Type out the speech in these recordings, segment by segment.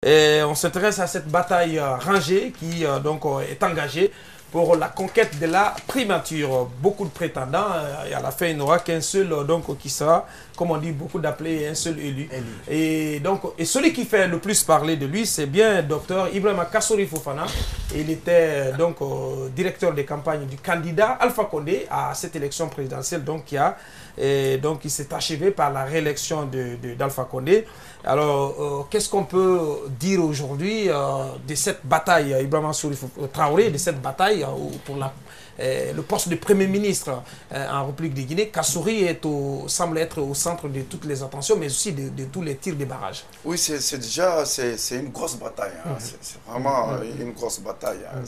Et on s'intéresse à cette bataille rangée qui donc est engagée pour la conquête de la primature. Beaucoup de prétendants et à la fin il n'y aura qu'un seul donc qui sera, comme on dit, beaucoup d'appelés, un seul élu. Et donc celui qui fait le plus parler de lui, c'est bien Dr Ibrahima Kassory Fofana. Il était donc directeur des campagnes du candidat Alpha Condé à cette élection présidentielle donc qui s'est achevé par la réélection d'Alpha Condé. Alors, qu'est-ce qu'on peut dire aujourd'hui de cette bataille, Ibrahima Traoré, de cette bataille pour le poste de Premier ministre en République de Guinée? Kassory semble être au centre de toutes les attentions, mais aussi de tous les tirs des barrages. Oui, c'est déjà une grosse bataille. Hein. C'est vraiment une grosse bataille. Hein.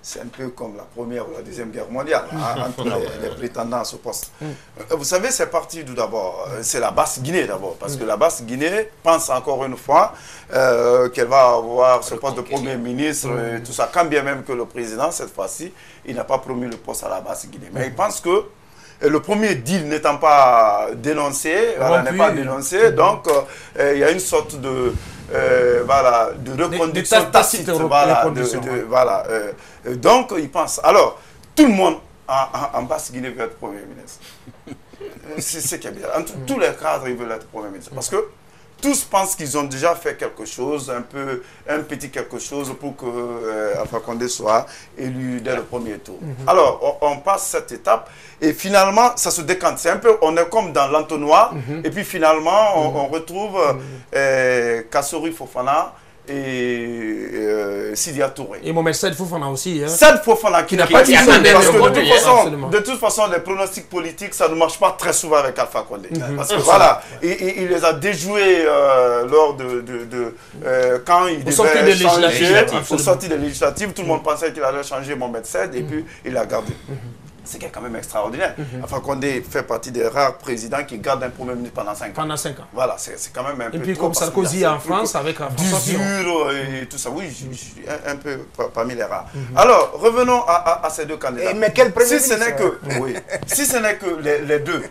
C'est un peu comme la Première ou la Deuxième Guerre mondiale, hein, entre les prétendants à ce poste. Vous savez, c'est parti tout d'abord, c'est la Basse-Guinée d'abord, parce que la Basse-Guinée pense encore une fois qu'elle va avoir ce poste de Premier ministre et tout ça, quand bien même que le président, cette fois-ci, il n'a pas promis le poste à la Basse-Guinée. Mais il pense que le premier deal n'étant pas dénoncé, n'est pas dénoncé, donc il y a une sorte de reconduction tacite. Donc, il pense. Alors, tout le monde en Basse-Guinée veut être Premier ministre. C'est ce qui est bien. Tous les cadres, ils veulent être Premier ministre. Parce que tous pensent qu'ils ont déjà fait quelque chose, un petit quelque chose pour que Alpha Condé soit élu dès le premier tour. Alors, on passe cette étape et finalement, ça se décante. C'est un peu, on est comme dans l'entonnoir et puis finalement, on retrouve Kassory Fofana et Sidya Touré. Et Mohamed Saïd Fofana aussi. Hein. Saïd Fofana qui n'a pas dit ça, parce que de toute façon, les pronostics politiques, ça ne marche pas très souvent avec Alpha Condé. Parce que voilà, il les a déjoués lors quand il devait changer, au sortir des législatives, tout le monde pensait qu'il allait changer Mohamed Saïd et puis il l'a gardé. C'est quand même extraordinaire. Alpha Condé fait partie des rares présidents qui gardent un Premier ministre pendant 5 ans. Pendant 5 ans. Voilà, c'est quand même un peu. Et puis comme Sarkozy en France avec François Fillon et tout ça. Oui, je suis un peu parmi les rares. Alors, revenons à ces deux candidats. Mais quel Premier ministre si ce n'est que les deux,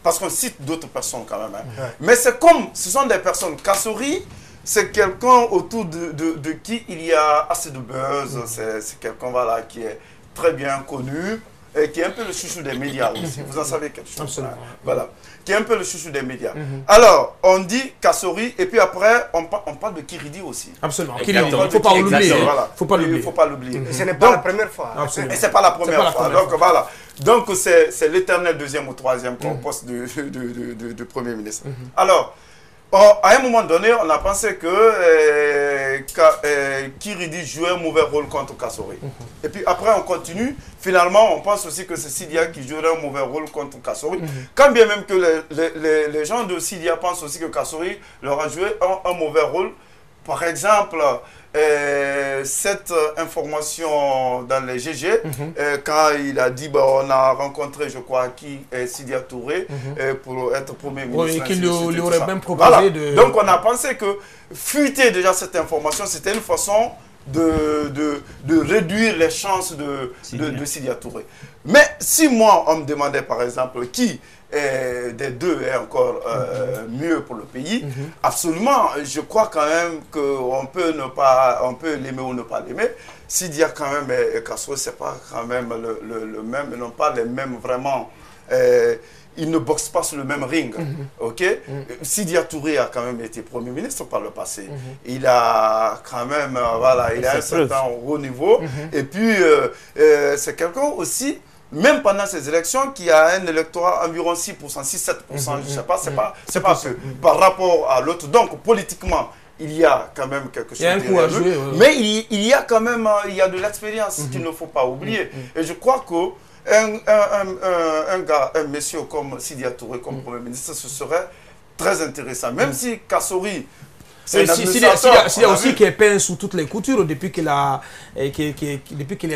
parce qu'on cite d'autres personnes quand même. Hein. Mais c'est comme, ce sont des personnes. Kassory, c'est quelqu'un autour de qui il y a assez de buzz. C'est quelqu'un voilà, qui est très bien connu. Et qui est un peu le chouchou des médias aussi. Vous en savez quelque chose. Absolument. Voilà. Qui est un peu le chouchou des médias. Alors, on dit Kassory, et puis après, on parle de Kiridi aussi. Absolument. Kiridi, il ne faut pas l'oublier. Il ne faut pas l'oublier. Et ce n'est pas la première fois. Et ce n'est pas la première fois. Donc, voilà. Donc, c'est l'éternel deuxième ou troisième poste de Premier ministre. Alors, à un moment donné, on a pensé que Kiridi jouait un mauvais rôle contre Kassory. Et puis après, on continue. Finalement, on pense aussi que c'est Sidya qui jouerait un mauvais rôle contre Kassory. Quand bien même que les gens de Sidya pensent aussi que Kassory leur a joué un mauvais rôle. Par exemple, cette information dans les GG, quand il a dit on a rencontré, je crois, Sidya Touré pour être Premier ministre. Oui, qu'il lui aurait même proposé de... Donc on a pensé que fuiter déjà cette information, c'était une façon de réduire les chances de Sidya Touré. Mais si moi, on me demandait par exemple qui des deux est encore mieux pour le pays, absolument, je crois quand même qu'on peut l'aimer ou ne pas l'aimer. Sidya quand même et Kassory, c'est pas quand même le même, ils n'ont pas les mêmes vraiment... ils ne boxent pas sur le même ring. Sidya Touré a quand même été Premier ministre par le passé. Il a quand même, il a un certain haut niveau. Et puis, c'est quelqu'un aussi, même pendant ces élections, qui a un électorat environ 6%, 6-7%, je ne sais pas, c'est pas peu, par rapport à l'autre. Donc, politiquement, il y a quand même quelque chose de jouer, mais il y a quand même de l'expérience qu'il ne faut pas oublier. Et je crois que un monsieur comme Sidya Touré, comme Premier ministre, ce serait très intéressant. Même si Kassory, c'est Sidya aussi qui est peint sous toutes les coutures depuis qu'il est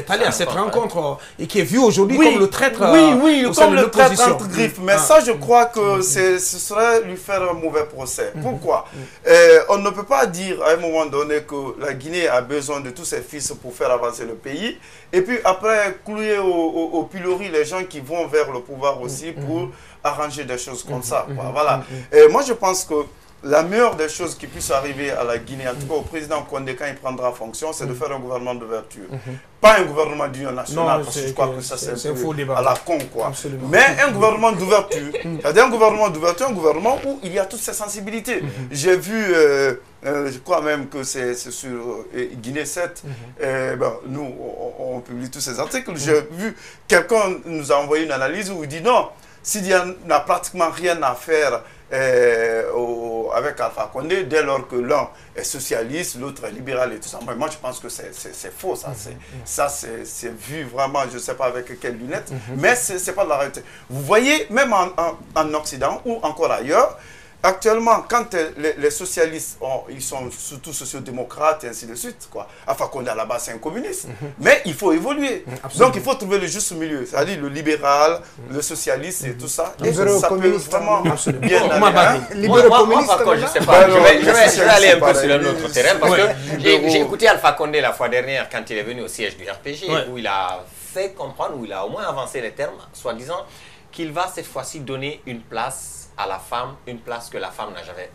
allé à cette rencontre et qui est vu aujourd'hui comme le traître. Comme le traître entre griffes. Mais ça, je crois que ce serait lui faire un mauvais procès. Pourquoi? On ne peut pas dire à un moment donné que la Guinée a besoin de tous ses fils pour faire avancer le pays. Et puis après, clouer au pilori les gens qui vont vers le pouvoir aussi pour arranger des choses comme ça. Voilà. Et moi, je pense que la meilleure des choses qui puisse arriver à la Guinée, en tout cas au président Condé quand il prendra fonction, c'est de faire un gouvernement d'ouverture. Pas un gouvernement d'union nationale, parce que je crois que ça c'est un faux débat à la con, quoi. Absolument. Mais un gouvernement d'ouverture, c'est-à-dire un gouvernement d'ouverture, un gouvernement où il y a toutes ces sensibilités. J'ai vu, je crois même que c'est sur Guinée 7, nous on publie tous ces articles, j'ai vu, quelqu'un nous a envoyé une analyse où il dit non, Sidia n'a pratiquement rien à faire avec Alpha Condé dès lors que l'un est socialiste, l'autre est libéral et tout ça. Mais moi, je pense que c'est faux, ça. Ça, c'est vu vraiment, je ne sais pas avec quelles lunettes, mais ce n'est pas de la réalité. Vous voyez, même en Occident ou encore ailleurs, actuellement, quand les socialistes, ils sont surtout sociodémocrates et ainsi de suite, quoi. Alpha Condé à la base, c'est un communiste. Mais il faut évoluer. Donc, il faut trouver le juste milieu. C'est-à-dire le libéral, le socialiste et tout ça. Et ça peut vraiment bien aller. Moi, par contre, je ne sais pas. Je vais aller un peu sur un autre terrain parce que j'ai écouté Alpha Condé la fois dernière quand il est venu au siège du RPG où il a fait comprendre, où il a au moins avancé les termes, soi-disant, qu'il va cette fois-ci donner une place à la femme, une place que la femme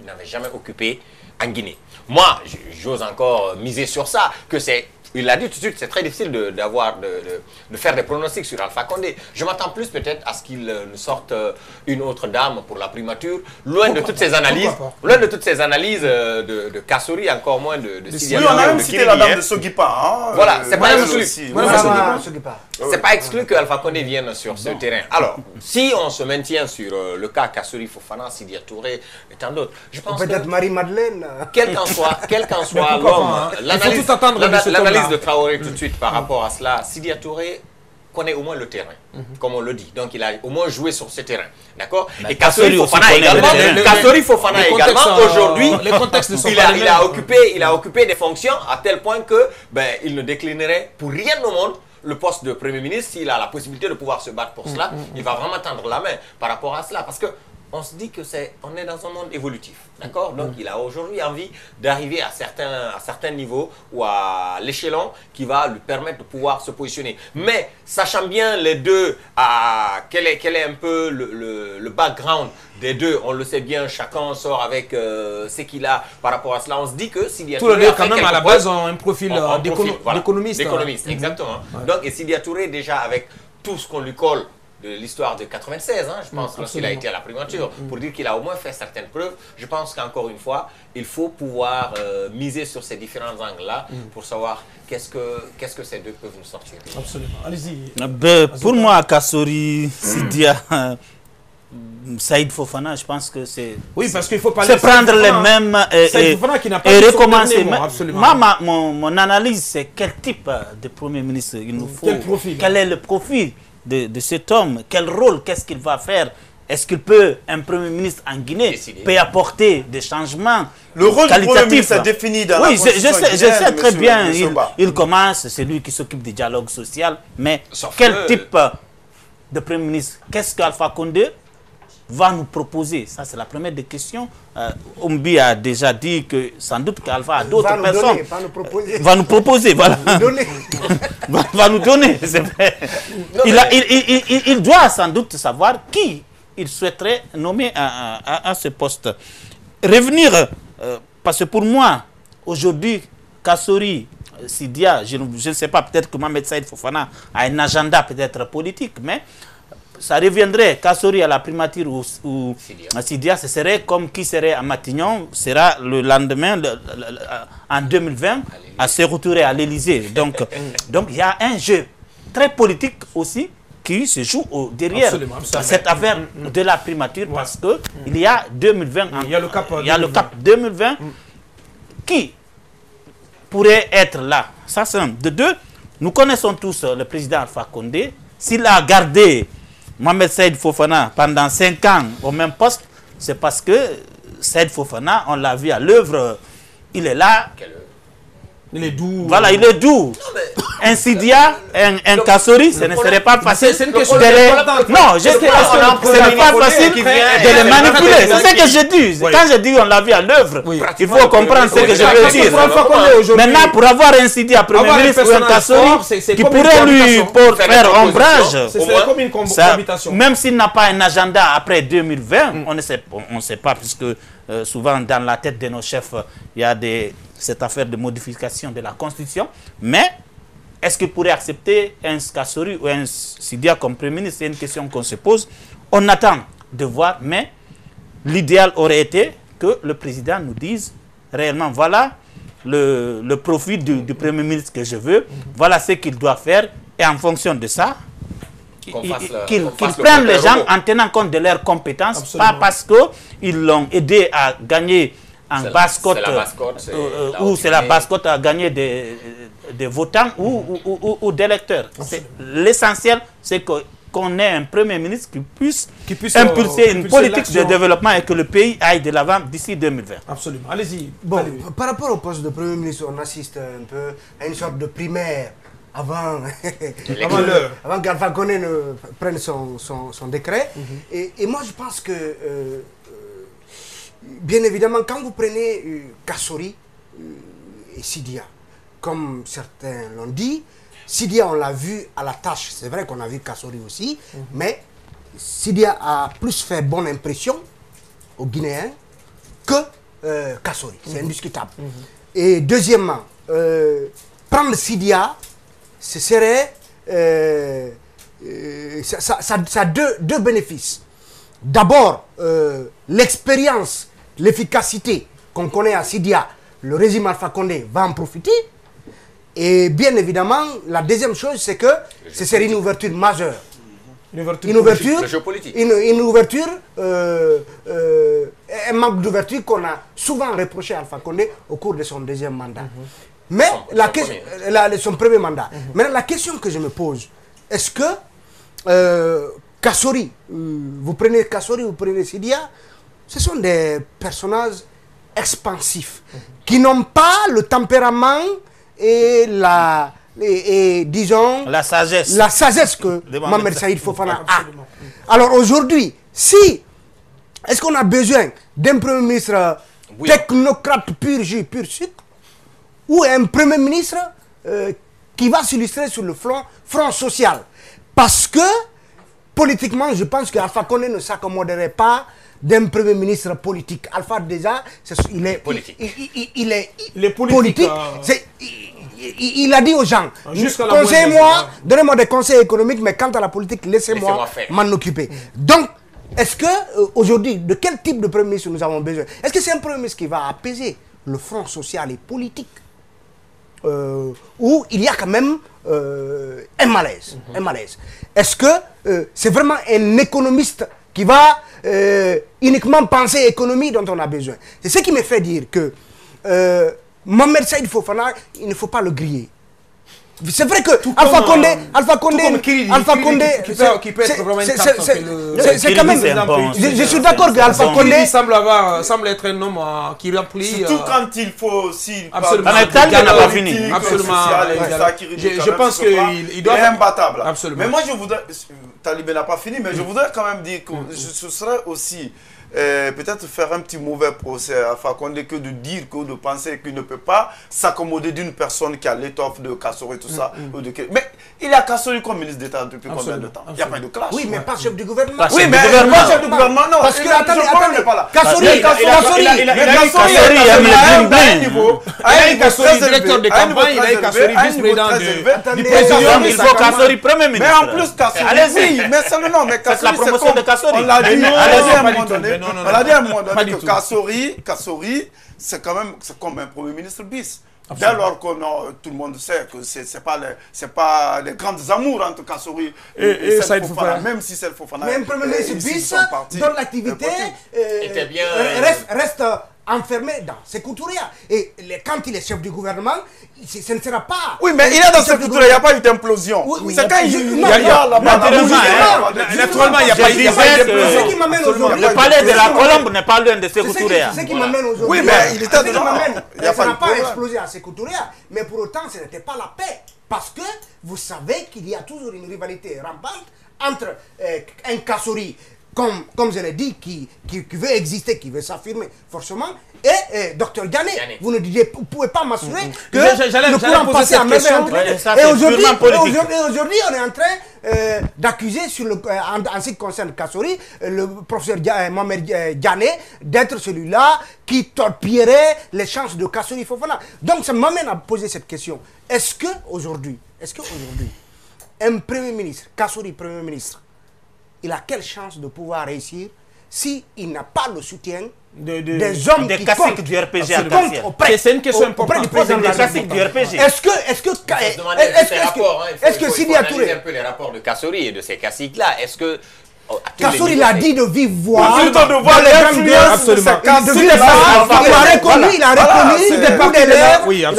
n'avait jamais occupée en Guinée. Moi, j'ose encore miser sur ça, que c'est, il l'a dit tout de suite, c'est très difficile de faire des pronostics sur Alpha Condé. Je m'attends plus peut-être à ce qu'il nous sorte une autre dame pour la primature, loin de toutes ces analyses de Kassory, encore moins de Sidia. Oui, on a même cité la dame de Sogipa. Hein, voilà, c'est pas exclu. C'est pas exclu que Alpha Condé vienne sur ce terrain. Alors, si on se maintient sur le cas Kassory Fofana, Sidia Touré et tant d'autres, je pense que peut-être Marie-Madeleine. Quel qu'en soit l'homme, l'analyse de Traoré tout de suite par rapport à cela, Sidia Touré connaît au moins le terrain, comme on le dit. Donc il a au moins joué sur ce terrain. D'accord? Et Kassory Fofana également, aujourd'hui, il a occupé des fonctions à tel point que il ne déclinerait pour rien au monde le poste de Premier ministre. S'il a la possibilité de pouvoir se battre pour cela, il va vraiment tendre la main par rapport à cela. Parce que on se dit que on est dans un monde évolutif, d'accord? Donc il a aujourd'hui envie d'arriver à certains niveaux ou à l'échelon qui va lui permettre de pouvoir se positionner. Mais sachant bien les deux, quel est un peu le background des deux, on le sait bien, chacun sort avec ce qu'il a par rapport à cela. On se dit que Sidia Touré, tous les deux quand même à la base ont un profil d'économiste. D'économiste, exactement. Donc et Sidia Touré déjà avec tout ce qu'on lui colle de l'histoire de 96, je pense, lorsqu'il a été à la primature, pour dire qu'il a au moins fait certaines preuves. Je pense qu'encore une fois, il faut pouvoir miser sur ces différents angles-là pour savoir qu'est-ce que ces deux peuvent nous sortir. Absolument. Allez-y. Pour moi, Kassory, Sidia, Saïd Fofana, je pense que c'est... Oui, parce qu'il faut parler... C'est prendre les mêmes et recommencer. Moi, mon analyse, c'est quel type de Premier ministre il nous faut. Quel profil? Quel est le profil de cet homme? Quel rôle? Qu'est-ce qu'il va faire? Est-ce qu'il peut, un Premier ministre en Guinée, peut apporter des changements le rôle du Premier ministre est défini dans la Constitution je sais très bien. Il commence, c'est lui qui s'occupe du dialogue social. Mais quel type de Premier ministre? Qu'est-ce qu'Alpha Condé va nous proposer? Ça, c'est la première des questions. Ombi a déjà dit que sans doute qu'Alpha a d'autres personnes. Va nous proposer, voilà. Va nous donner, c'est vrai. Il doit sans doute savoir qui il souhaiterait nommer à ce poste. Revenir, parce que pour moi, aujourd'hui, Kassory, Sidia, je ne sais pas, peut-être que Mohamed Saïd Fofana a un agenda peut-être politique, mais ça reviendrait, Kassory à la primature ou Sidia, ce serait comme qui serait à Matignon, sera le lendemain, en 2020, à se retrouver à l'Élysée. Donc il y a un jeu très politique aussi qui se joue derrière cette affaire de la primature, parce qu'il y a 2020, il y a le cap 2020 qui pourrait être là. Ça, c'est un. De deux, nous connaissons tous le président Alpha Condé. S'il a gardé Mohamed Saïd Fofana pendant 5 ans au même poste, c'est parce que Saïd Fofana, on l'a vu à l'œuvre, il est là. Il est doux. Voilà, il est doux. Un Sidia, un Kassory, ce ne serait pas facile. C'est une question non, ce n'est pas facile de les manipuler. C'est ce que je dis. Quand je dis on l'a vu à l'œuvre, il faut comprendre ce que je veux dire. Maintenant, pour avoir un Sidia Premier ministre ou un Kassory qui pourrait lui faire ombrage, même s'il n'a pas un agenda après 2020, on ne sait pas, puisque souvent dans la tête de nos chefs, il y a cette affaire de modification de la Constitution. Mais est-ce qu'ils pourraient accepter un Kassori ou un Sidia comme Premier ministre? C'est une question qu'on se pose. On attend de voir, mais l'idéal aurait été que le président nous dise réellement, voilà le profil du Premier ministre que je veux, voilà ce qu'il doit faire, et en fonction de ça, qu'ils prennent les gens en tenant compte de leurs compétences. Absolument. Pas parce qu'ils l'ont aidé à gagner en basse-côte, ou c'est la basse-côte à gagner des votants ou d'électeurs. L'essentiel, c'est qu'on ait un Premier ministre qui puisse impulser une politique de développement et que le pays aille de l'avant d'ici 2020. Absolument. Allez-y. Bon, par rapport au poste de Premier ministre, on assiste un peu à une sorte de primaire avant qu'Alpha Condé ne prenne son décret. Et moi, je pense que, bien évidemment, quand vous prenez Kassori et Sidia, comme certains l'ont dit, Sidia, on l'a vu à la tâche. C'est vrai qu'on a vu Kassori aussi, mais Sidia a plus fait bonne impression aux Guinéens que Kassori. C'est indiscutable. Et deuxièmement, prendre Sidia, ce serait ça a deux bénéfices. D'abord, l'expérience, l'efficacité qu'on connaît à Sidia, le régime Alpha Condé va en profiter. Et bien évidemment, la deuxième chose, c'est que ce serait une ouverture majeure. Une ouverture, un manque d'ouverture qu'on a souvent reproché à Alpha Condé au cours de son deuxième mandat. Mais son premier mandat. Maintenant, la question que je me pose, est-ce que Kassori, vous prenez Kassori, vous prenez Sidia, ce sont des personnages expansifs qui n'ont pas le tempérament et disons la sagesse que Mohamed Saïd Fofana a. Alors aujourd'hui, est-ce qu'on a besoin d'un Premier ministre technocrate pur jus, pur sucre, ou un Premier ministre qui va s'illustrer sur le front social? Parce que politiquement, je pense qu'Alpha Condé ne s'accommoderait pas d'un Premier ministre politique. Alpha, déjà, il est politique. Il est politique. Il a dit aux gens, conseillez-moi, donnez-moi des conseils économiques, mais quant à la politique, laissez-moi m'en occuper. Donc, est-ce que aujourd'hui, de quel type de Premier ministre nous avons besoin? Est-ce que c'est un Premier ministre qui va apaiser le front social et politique, où il y a quand même un malaise? Est-ce que c'est vraiment un économiste qui va uniquement penser économie dont on a besoin? C'est ce qui me fait dire que Mohamed Saïd Fofana, il ne faut pas le griller. C'est vrai que Alpha Condé, qui peut être vraiment c'est quand même. Je suis d'accord que Alpha Condé semble être un homme qui remplit. Surtout quand il faut aussi. Absolument. N'a pas fini. Absolument. Je pense qu'il doit être imbattable. Absolument. Mais moi, je voudrais. Talibé n'a pas fini, mais je voudrais quand même dire que ce serait aussi. Peut-être faire un petit mauvais procès à Alpha Condé que de dire que de penser qu'il ne peut pas s'accommoder d'une personne qui a l'étoffe de Kassori et tout ça. Mais il a Kassori comme ministre d'État depuis combien de temps? Il n'y a pas de clash. Oui, mais pas chef du gouvernement. Oui, mais pas chef du gouvernement, non. Parce que, attendez, n'est pas là. Il a Kassori directeur de campagne, il a Kassori vice-président du président. Il faut Kassori premier ministre. Mais en plus, Kassori, oui, mais c'est le nom. C'est la promotion de Kassori. On l'a dit à un moment donné. On a dit à un moment donné que Kassori, c'est quand même comme un Premier ministre bis. Dès lors que tout le monde sait que ce n'est pas les grandes amours entre Kassori et Saïd Fofana, même si Saïd Fofana. Mais un Premier ministre bis dont l'activité reste enfermé dans ses couturiers. Et quand il est chef du gouvernement, ce ne sera pas... Oui, mais il est dans ses couturiers, il n'y a pas eu d'implosion. C'est quand il y a naturellement, il n'y a pas eu d'implosion. Le palais de la Colombe n'est pas l'un de ses couturiers. C'est ce qui m'amène aujourd'hui. Oui, mais il était dedans. Ça n'a pas explosé à ses couturiers, mais pour autant, ce n'était pas la paix. Parce que vous savez qu'il y a toujours une rivalité rampante entre un Kassori comme je l'ai dit, qui veut exister, qui veut s'affirmer, forcément. Et Dr Diané, vous ne pouvez pas m'assurer que le courant passé à merveille. Et aujourd'hui, on est en train d'accuser, en ce qui concerne Kassori, le professeur Mohamed Diané, d'être celui-là qui torpillerait les chances de Kassori Fofana. Donc ça m'amène à poser cette question. Est-ce qu'aujourd'hui, un Premier ministre, Kassori Premier ministre, il a quelle chance de pouvoir réussir s'il n'a pas le soutien des hommes des qui classiques comptent, du RPG c'est une question importante. du président de la classiques du RPG. Est-ce que Sidya Touré, un peu les rapports de Kassori et de ces classiques-là, est-ce que Kassori l'a dit de vive voix. Il a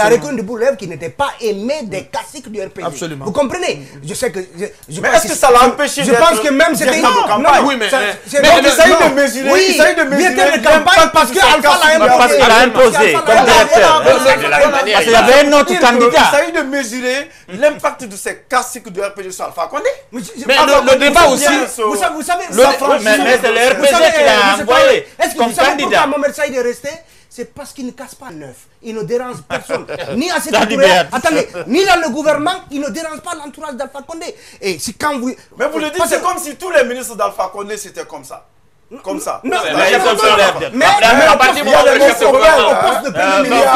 reconnu de bout de lèvres qu'il n'était pas aimé des classiques du RPG. Absolument. Vous comprenez? Je sais que. Mais est-ce que ça l'a empêché? Je pense que même c'était une campagne. Oui, mais il essaye de mesurer. Il essaye de mesurer de campagne parce que Alpha l'a imposé comme directeur. Parce qu'il y avait un autre candidat. Il essaye de mesurer l'impact de ces classiques du RPG sur Alpha Condé. Mais le débat aussi. Vous savez, mais c'est le RPG qui l'a envoyé comme candidat. Mohamed Saïd est resté, c'est parce qu'il ne casse pas neuf. Il ne dérange personne. Ni à cette attendez, ni dans le gouvernement, il ne dérange pas l'entourage d'Alpha Condé. Et si quand vous. Mais vous le dites, c'est comme si tous les ministres d'Alpha Condé c'était comme ça. Comme ça. Non, mais à partir du moment où le chef de gouvernement au poste de Premier ministre.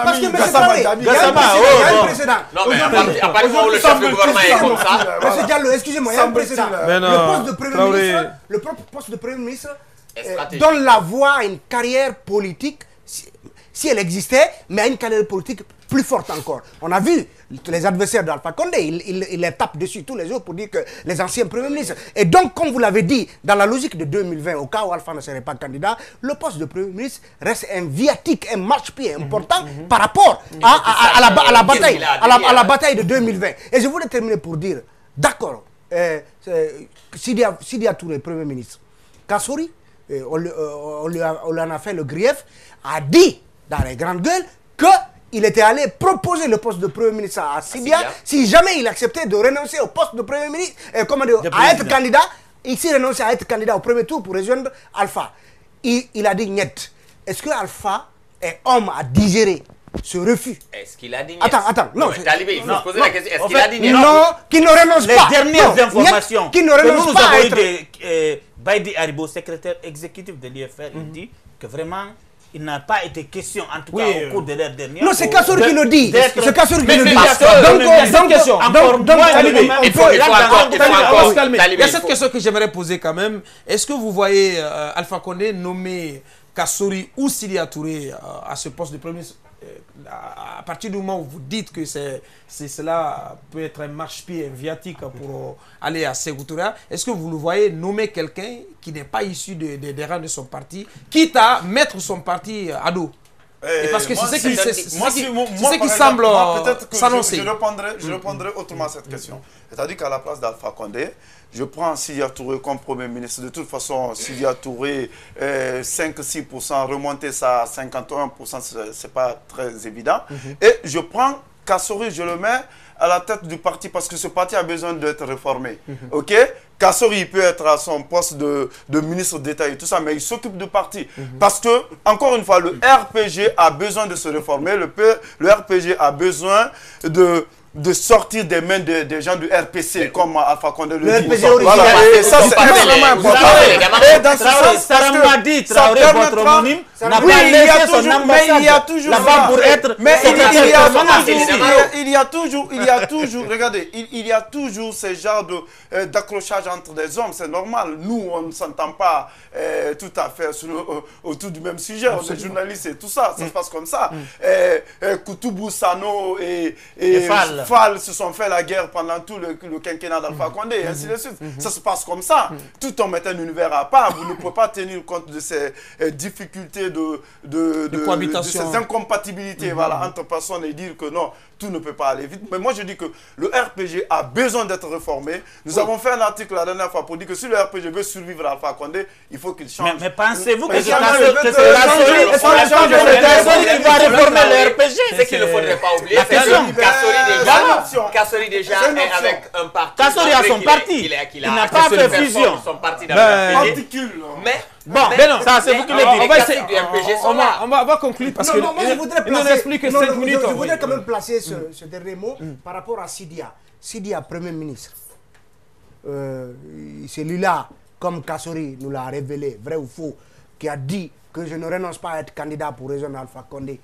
Parce que M. Traoré, il y a un précédent. Non, mais à partir du moment où le chef de gouvernement est comme ça. M. Diallo, excusez-moi, il y a un précédent. Le poste de Premier ministre donne la voie à une carrière politique, si elle existait, mais à une carrière politique plus forte encore. On a vu les adversaires d'Alpha Condé, ils les tapent dessus tous les jours pour dire que les anciens premiers ministres. Et donc, comme vous l'avez dit, dans la logique de 2020, au cas où Alpha ne serait pas candidat, le poste de premier ministre reste un viatique, un marchepied important par rapport à la bataille de 2020. Et je voulais terminer pour dire, d'accord, Sidya Touré, premier ministre, Kassori, on lui en a fait le grief, a dit dans les grandes gueules qu'il était allé proposer le poste de Premier ministre à Sidya si jamais il acceptait de renoncer au poste de Premier ministre, à être candidat, ici renoncer à être candidat au premier tour pour rejoindre Alpha. Il a dit niet. Est-ce que Alpha est homme à digérer ce refus? Est-ce qu'il a dit niet? Attends, non. Talibé, il faut se poser la question. Est-ce qu'il a dit niet? Non, qu'il ne renonce pas. Les dernières informations qu'il ne renonce pas à être... de Baïdi Haribo, secrétaire exécutif de l'IFR, il dit que vraiment, il n'a pas été question, en tout cas au cours de l'heure dernière. Non, c'est Kassori qui le dit. C'est Kassori qui le dit. Il faut se calmer. Il y a cette question que j'aimerais poser quand même. Est-ce que vous voyez Alpha Condé nommer Kassori ou Sidya Touré à ce poste de premier ministre? À partir du moment où vous dites que cela peut être un marchepied, un viatique pour aller à Sékou Touré, est-ce que vous le voyez nommer quelqu'un qui n'est pas issu des rangs de son parti, quitte à mettre son parti à dos? Parce que c'est ce qui semble s'annoncer. Je répondrai autrement à cette question. C'est-à-dire qu'à la place d'Alpha Condé, je prends Sidya Touré comme Premier ministre. De toute façon, Sidya Touré, 5-6%, remonter ça à 51%, ce n'est pas très évident. Et je prends Kassori, je le mets à la tête du parti parce que ce parti a besoin d'être réformé. Ok? Kassori, il peut être à son poste de ministre d'État et tout ça, mais il s'occupe du parti. Parce que, encore une fois, le RPG a besoin de se réformer. Le RPG a besoin de sortir des mains des gens du RPC, comme Alpha Condé le dit. RPG original. Voilà. Et ça, c'est extrêmement important. Et dans ce sens, Saramadi Traoré, votre homonyme, n'a pas laissé son ambassade là-bas pour être il y a toujours, regardez, il y a toujours ce genre d'accrochage entre des hommes, c'est normal. Nous, on ne s'entend pas tout à fait autour du même sujet. On est journalistes et tout ça, ça se passe comme ça. Koutoubou, Sano et Fall se sont fait la guerre pendant tout le quinquennat d'Alpha Condé, et ainsi de suite. Ça se passe comme ça. Tout homme est un univers à part. Vous ne pouvez pas tenir compte de ces difficultés de cohabitation, de ces incompatibilités entre personnes et dire que non, tout ne peut pas aller vite. Mais moi, je dis que le RPG a besoin d'être réformé. Nous avons fait un article la dernière fois pour dire que si le RPG veut survivre à Alpha Condé, il faut qu'il change. Mais pensez-vous que c'est Kassori qui va réformer le RPG? C'est qu'il ne faudrait pas oublier. Kassori déjà est avec un parti. Kassori a son parti. Il n'a pas fait fusion. Son parti dans le MPG. Mais bon, ça c'est vous qui le dites. On va conclure parce que moi je voudrais placer, explique 5 minutes. Je voudrais quand même placer ce dernier mot par rapport à Sidia. Sidia, Premier ministre. Celui-là, comme Kassori nous l'a révélé, vrai ou faux, qui a dit que je ne renonce pas à être candidat pour rejoindre Alpha Condé.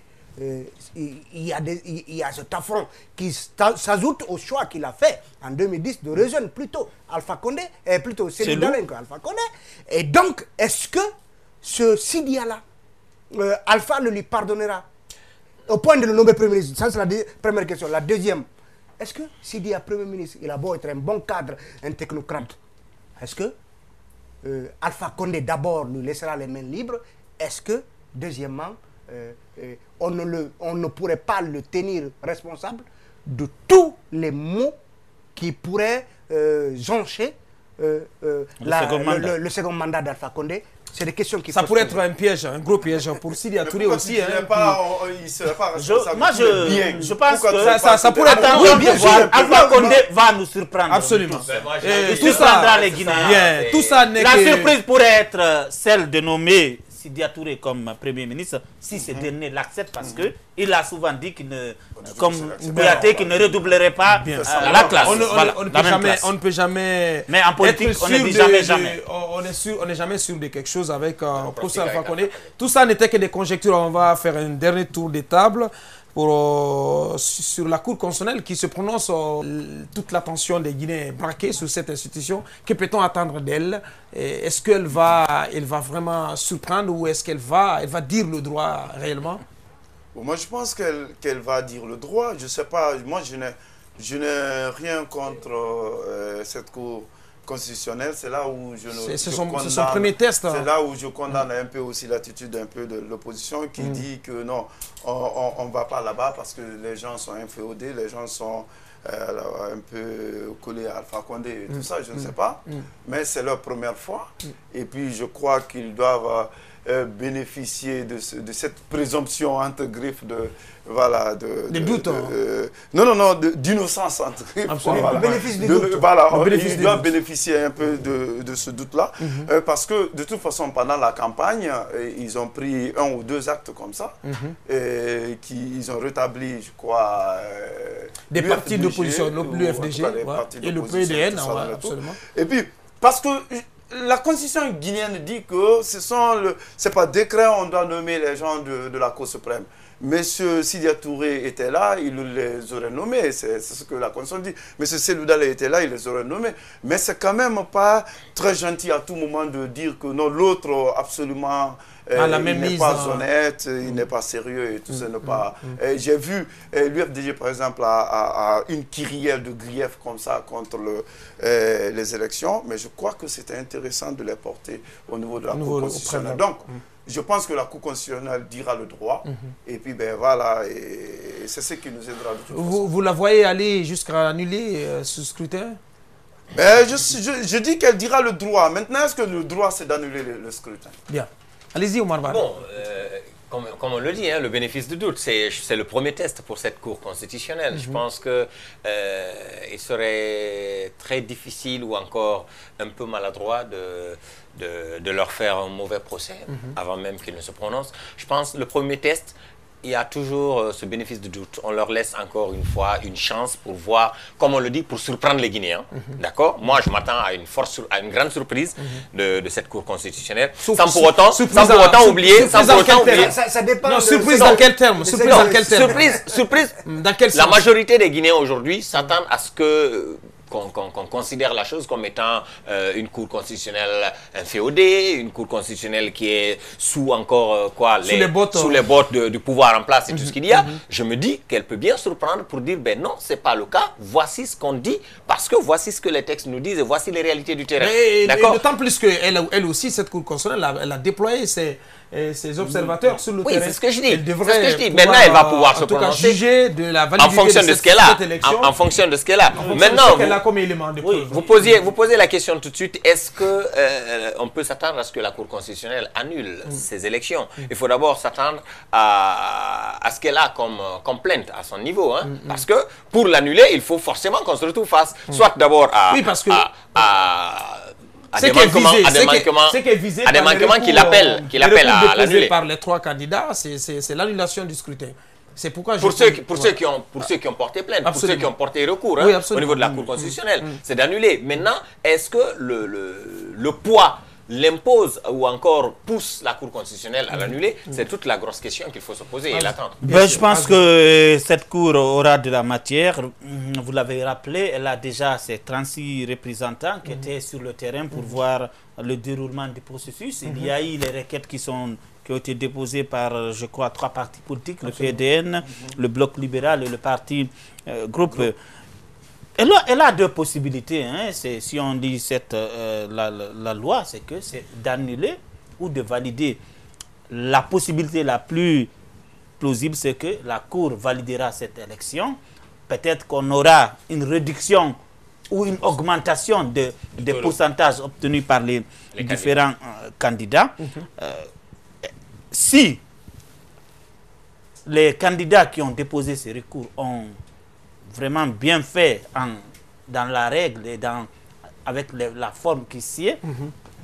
Il y a cet affront qui s'ajoute au choix qu'il a fait en 2010 de rejoindre plutôt Alpha Condé, plutôt Cellou Dalein qu'Alpha Condé. Et donc, est-ce que ce Sidia-là, Alpha le lui pardonnera au point de le nommer Premier ministre? Ça, c'est la première question. La deuxième, est-ce que Sidia, Premier ministre, il a beau être un bon cadre, un technocrate, est-ce que Alpha Condé d'abord lui laissera les mains libres? Est-ce que, deuxièmement, on ne pourrait pas le tenir responsable de tous les maux qui pourraient joncher le second mandat d'Alpha Condé? C'est des questions qui... Ça pourrait être un piège, un gros piège pour Sidia Touré aussi. Il ne serait pas responsable. Moi, je pense que ça pourrait être... Oui, bien sûr. Alpha Condé va nous surprendre. Absolument. Il surprendra les Guinéens. Bien. Tout ça n'est La surprise pourrait être celle de nommer Sidia Touré comme Premier ministre, si ce dernier l'accepte, parce qu'il a souvent dit qu'il ne, comme Kouyaté, qu'il ne redoublerait pas la classe. On ne peut jamais. Mais en politique, on ne dit jamais. On n'est jamais sûr de quelque chose avec professeur Alpha Condé. Tout ça n'était que des conjectures. On va faire un dernier tour de table sur la Cour constitutionnelle qui se prononce. Toute l'attention des Guinéens est braquée sur cette institution. Que peut-on attendre d'elle? Est-ce qu'elle va vraiment surprendre ou est-ce qu'elle va dire le droit réellement? Bon, moi, je pense qu'elle va dire le droit. Je ne sais pas. Moi, je n'ai rien contre cette Cour constitutionnelle. C'est là où c'est son premier test. C'est là où je condamne un peu aussi l'attitude un peu de l'opposition qui dit que non, on ne va pas là-bas parce que les gens sont inféodés, les gens sont un peu collés à Alpha Condé et tout ça, je ne sais pas. Mais c'est leur première fois. Et puis je crois qu'ils doivent bénéficier de cette présomption entre griffes d'innocence entre griffes. Absolument. Voilà. Bénéfice du doute. Ils doivent bénéficier un peu de ce doute-là. Parce que de toute façon, pendant la campagne, ils ont pris 1 ou 2 actes comme ça. Ils ont rétabli, je crois, des partis d'opposition, l'UFDG et le PDN. Absolument. Et puis, parce que la constitution guinéenne dit que c'est par décret on doit nommer les gens de la Cour suprême. Monsieur Sidia Touré était là, il les aurait nommés, c'est ce que la constitution dit. Monsieur Cellou Dalein était là, il les aurait nommés. Mais c'est quand même pas très gentil à tout moment de dire que non, l'autre absolument... il n'est pas honnête, il n'est pas sérieux et tout ça n'est pas... J'ai vu l'UFDG par exemple a une kyrielle de griefs comme ça contre les élections, mais je crois que c'était intéressant de les porter au niveau de la Cour constitutionnelle. Donc, je pense que la Cour constitutionnelle dira le droit et puis ben voilà, et c'est ce qui nous aidera de toute façon. Vous la voyez aller jusqu'à annuler ce scrutin? Je dis qu'elle dira le droit. Maintenant, est-ce que le droit c'est d'annuler le scrutin? Bien. Allez-y, Omar Bara. Bon, comme on le dit, le bénéfice du doute, c'est le premier test pour cette Cour constitutionnelle. Je pense qu'il serait très difficile ou encore un peu maladroit de leur faire un mauvais procès avant même qu'ils ne se prononcent. Je pense que le premier test, il y a toujours ce bénéfice de doute. On leur laisse encore une fois une chance pour voir, comme on le dit, pour surprendre les Guinéens. D'accord? Moi, je m'attends à une grande surprise de cette Cour constitutionnelle. Sans pour autant oublier... Ça dépend. Non, surprise dans quel terme? Surprise dans quel sens? La majorité des Guinéens aujourd'hui s'attendent à ce que... qu'on considère la chose comme étant une cour constitutionnelle inféodée, une cour constitutionnelle qui est sous encore sous les bottes du pouvoir en place et tout ce qu'il y a. Je me dis qu'elle peut bien surprendre pour dire ben non, c'est pas le cas. Voici ce qu'on dit parce que voici ce que les textes nous disent et voici les réalités du terrain. D'autant plus qu'elle aussi, cette cour constitutionnelle, elle a déployé ses observateurs sur le terrain. Oui, c'est ce que je dis. Elle devrait Maintenant, elle va pouvoir se prononcer juger de la validité en fonction de ce qu'elle a. En fonction de ce qu'elle a. Maintenant, vous posez la question tout de suite. Est-ce que on peut s'attendre à ce que la Cour constitutionnelle annule ces élections? Il faut d'abord s'attendre à ce qu'elle a comme plainte à son niveau. Hein, parce que pour l'annuler, il faut forcément qu'on se retrouve face, soit d'abord à des manquements qu'il appelle à l'annuler. Par les 3 candidats, c'est l'annulation du scrutin. C'est pourquoi pour ceux qui ont porté plainte, pour ceux qui ont porté recours au niveau de la Cour constitutionnelle, c'est d'annuler. Maintenant, est-ce que le poids l'impose ou encore pousse la Cour constitutionnelle à l'annuler? C'est toute la grosse question qu'il faut se poser et l'attendre. Je pense que cette Cour aura de la matière. Vous l'avez rappelé, elle a déjà ses 36 représentants qui étaient sur le terrain pour voir le déroulement du processus. Il y a eu les requêtes qui ont été déposées par, je crois, 3 partis politiques, le PDN, le Bloc libéral et le parti groupe. Elle a 2 possibilités. Hein. Si on dit la loi, c'est que c'est d'annuler ou de valider. La possibilité la plus plausible, c'est que la Cour validera cette élection. Peut-être qu'on aura une réduction ou une augmentation des pourcentages obtenus par les différents candidats. Si les candidats qui ont déposé ces recours ont vraiment bien fait dans la règle et avec la forme qui s'y est,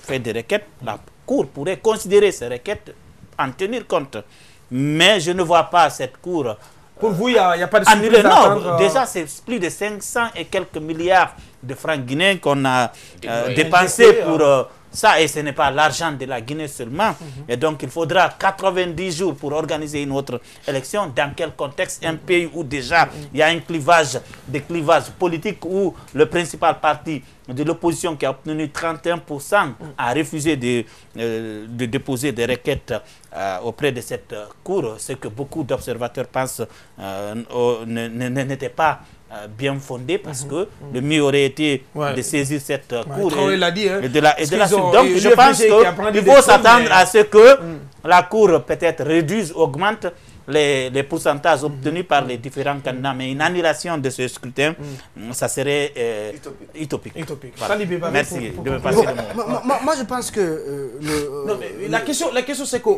fait des requêtes, la Cour pourrait considérer ces requêtes, en tenir compte. Mais je ne vois pas cette Cour... Pour vous, il n'y a pas de surprise non, déjà c'est plus de 500 et quelques milliards de francs guinéens qu'on a dépensés pour... ça, et ce n'est pas l'argent de la Guinée seulement. Et donc, il faudra 90 jours pour organiser une autre élection. Dans quel contexte? Un pays où déjà il y a des clivages politiques, où le principal parti de l'opposition qui a obtenu 31% a refusé de déposer des requêtes auprès de cette Cour. Ce que beaucoup d'observateurs pensent n'était pas bien fondé, parce que le mieux aurait été de saisir cette Cour et de la suite. Donc je pense qu'il faut s'attendre à ce que la Cour peut-être réduise, augmente les pourcentages obtenus par les différents candidats, mais une annulation de ce scrutin, ça serait utopique. Voilà. Merci de me passer le mot. Moi, je pense que... la question c'est que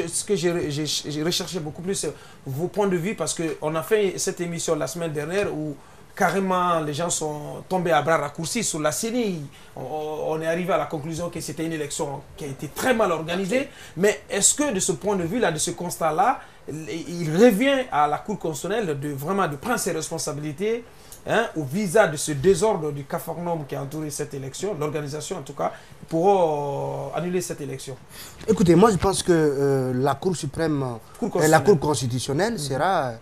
ce que j'ai recherché beaucoup plus, c'est vos points de vue, parce qu'on a fait cette émission la semaine dernière où carrément les gens sont tombés à bras raccourcis sur la CENI. On est arrivé à la conclusion que c'était une élection qui a été très mal organisée. Mais est-ce que de ce point de vue-là, de ce constat-là, il revient à la Cour constitutionnelle de prendre ses responsabilités, hein, au visa de ce désordre du capharnaüm qui a entouré cette élection, l'organisation en tout cas, pour annuler cette élection? Écoutez, moi je pense que la Cour suprême, la Cour constitutionnelle sera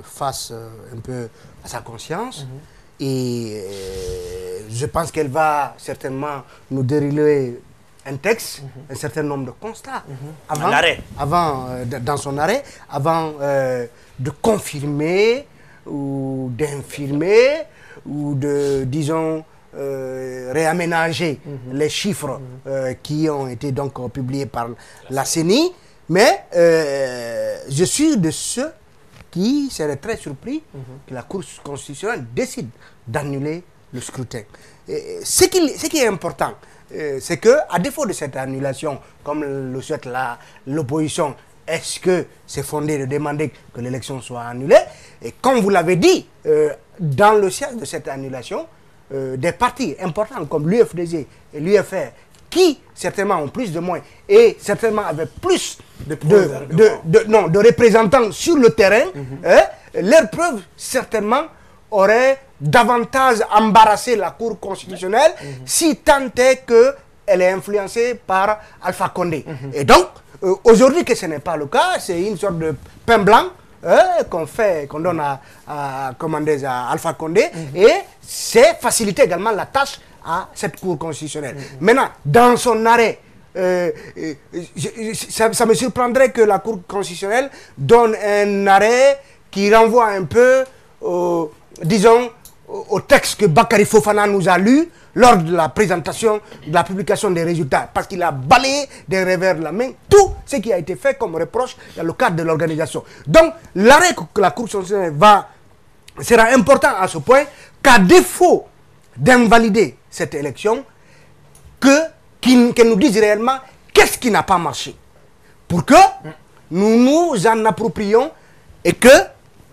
face un peu à sa conscience, et je pense qu'elle va certainement nous dérouler un texte, un certain nombre de constats dans son arrêt, avant de confirmer ou d'infirmer ou de, disons, réaménager les chiffres qui ont été donc publiés par la CENI. Mais je suis de ceux qui seraient très surpris que la Cour constitutionnelle décide d'annuler le scrutin. Ce qui est important, c'est qu'à défaut de cette annulation, comme le souhaite l'opposition, est-ce que c'est fondé de demander que l'élection soit annulée? Et comme vous l'avez dit, dans le siège de cette annulation, des partis importants comme l'UFDG et l'UFR, qui certainement ont plus de moyens et certainement avec plus de représentants sur le terrain, leurs preuves certainement auraient davantage embarrassé la Cour constitutionnelle si tant est qu'elle est influencée par Alpha Condé. Et donc, aujourd'hui que ce n'est pas le cas, c'est une sorte de pain blanc qu'on donne à Alpha Condé, et c'est faciliter également la tâche à cette Cour constitutionnelle. Maintenant, dans son arrêt, ça me surprendrait que la Cour constitutionnelle donne un arrêt qui renvoie un peu, disons, au texte que Bakary Fofana nous a lu lors de la présentation, de la publication des résultats, parce qu'il a balayé des revers de la main tout ce qui a été fait comme reproche dans le cadre de l'organisation. Donc, l'arrêt que la Cour constitutionnelle sera important à ce point qu'à défaut d'invalider cette élection, qu'elle nous dise réellement qu'est-ce qui n'a pas marché, pour que nous nous en approprions et que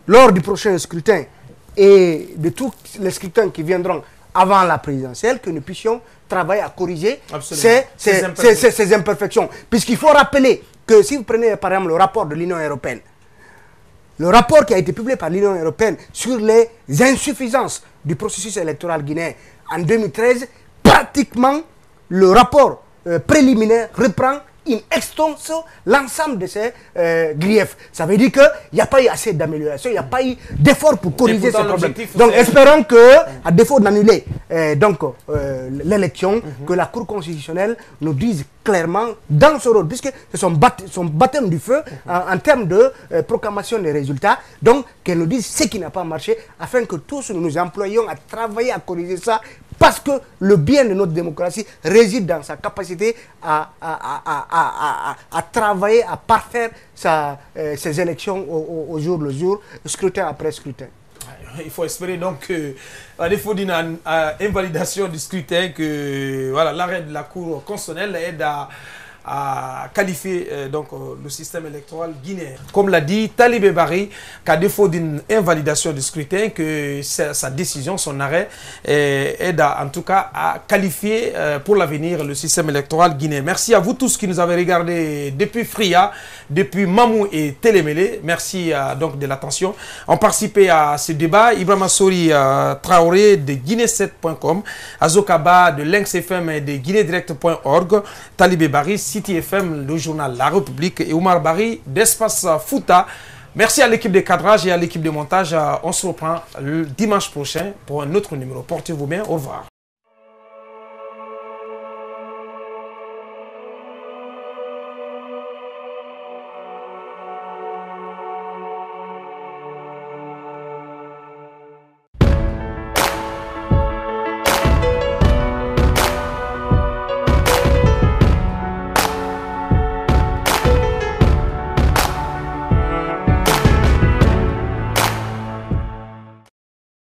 lors du prochain scrutin et de tous les scrutins qui viendront avant la présidentielle, que nous puissions travailler à corriger ces imperfections. Puisqu'il faut rappeler que si vous prenez par exemple le rapport de l'Union européenne, le rapport qui a été publié par l'Union européenne sur les insuffisances du processus électoral guinéen en 2013, pratiquement le rapport préliminaire reprend in extenso l'ensemble de ces griefs. Ça veut dire qu'il n'y a pas eu assez d'amélioration, il n'y a pas eu d'effort pour corriger ces problèmes. Donc espérons que, à défaut d'annuler l'élection, que la Cour constitutionnelle nous dise clairement dans ce rôle, puisque c'est son baptême du feu en termes de proclamation des résultats, donc qu'elle nous dise ce qui n'a pas marché, afin que tous nous nous employions à travailler à corriger ça, parce que le bien de notre démocratie réside dans sa capacité à travailler, à parfaire ces élections au jour le jour, scrutin après scrutin. Il faut espérer donc qu'à défaut d'une invalidation du scrutin, que voilà, l'arrêt de la Cour constitutionnelle aide à qualifier le système électoral guinéen. Comme l'a dit Talibé Bari, qu'à défaut d'une invalidation du scrutin, que sa décision, son arrêt, aide en tout cas à qualifier pour l'avenir le système électoral guinéen. Merci à vous tous qui nous avez regardé depuis Fria, depuis Mamou et Télémélé. Merci donc de l'attention. On participait à ce débat. Ibrahima Sori Traoré de Guinée7.com, Azokaba de Lynx FM et de Guinédirect.org, Talibé Bari, City FM, le journal La République, et Oumar Bari d'Espace Fouta. Merci à l'équipe de cadrage et à l'équipe de montage. On se reprend le dimanche prochain pour un autre numéro. Portez-vous bien. Au revoir.